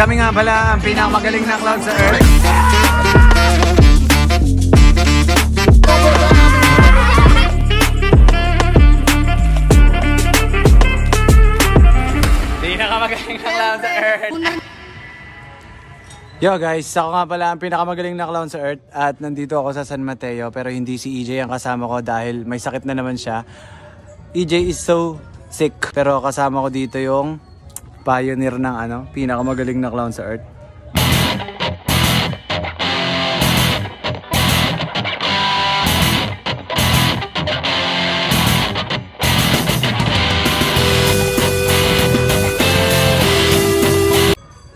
Kami nga pala ang pinakamagaling na clown sa Earth. Pinakamagaling na clown sa Earth. Yo guys, ako nga pala ang pinakamagaling na clown sa Earth at nandito ako sa San Mateo pero hindi si EJ ang kasama ko dahil may sakit na naman siya. EJ is so sick pero kasama ko dito yung pioneer ng pinakamagaling na clown sa Earth.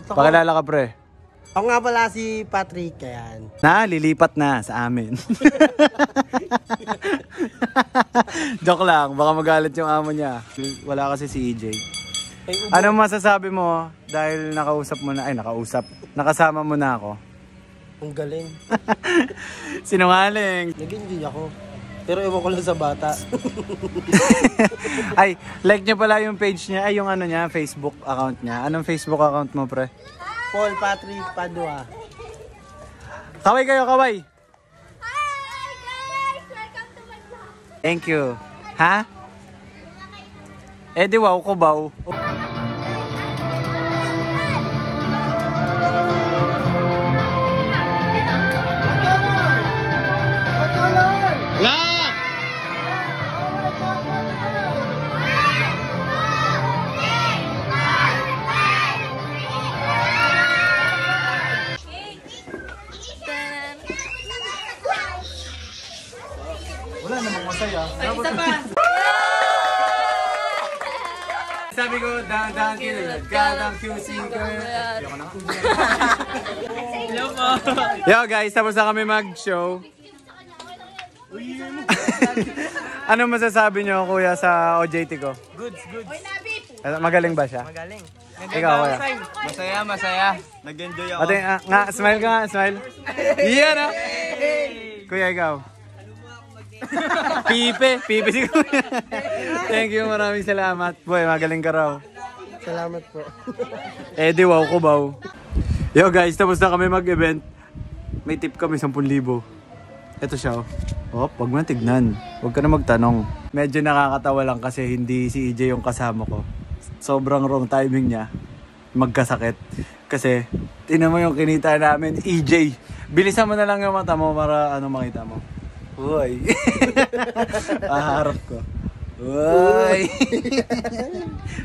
Pakilala ka pre. Ako nga pala si Patrick, yan. Lilipat na sa amin. Joke lang, baka magalit yung amo niya. Wala kasi si EJ. Ano masasabi mo dahil nakasama mo na ako? Ang galing. Sinungaling. Nag-enjoy ako. Pero ewan ko lang sa bata. Ay, like niya pala yung page niya, ay yung Facebook account niya. Anong Facebook account mo pre? Paul Patrick Padua. Kaway kayo, kaway. Hi guys! Welcome to my vlog. Thank you. Ha? Eh di wow ko baw. Wala namang masaya. Isa pa! Sabi ko, dahan-dahan kinulad ka ng cusing girl. Hello po. Yo guys, tapos na kami mag-show. Ano masasabi nyo kuya sa OJT ko? Goods. Magaling ba siya? Magaling. Ikaw kuya? Masaya. Nag-enjoy ako. Ate, smile ka nga, smile. Yan ah. Kuya, ikaw? Pipe si kuya. Thank you, maraming salamat. Boy, magaling ka raw. Salamat po. Eh di wow ko baw. Yo guys, tapos na kami mag-event. May tip kami 10,000. Ito siya oh. Wag mo na tignan. Huwag ka na magtanong. Medyo nakakatawa lang kasi hindi si EJ yung kasama ko. Sobrang wrong timing niya. Magkasakit. Kasi, tinan mo yung kinita namin, EJ. Bilisan mo na lang yung mata mo para makita mo. Uy. Harap ko. Uy.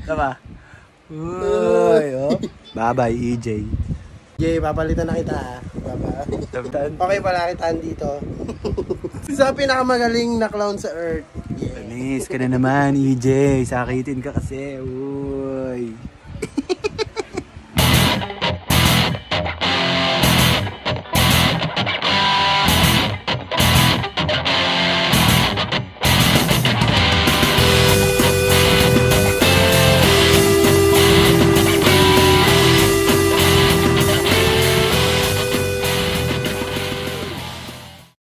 Tama. Uy. Oh. Bye-bye, EJ. Jay, papalitan na kita. Bye-bye. Okay pala kitaan dito. Sa pinakamagaling na clown sa Earth. Panis ka na naman, EJ. Sakitin ka kasi. Uy.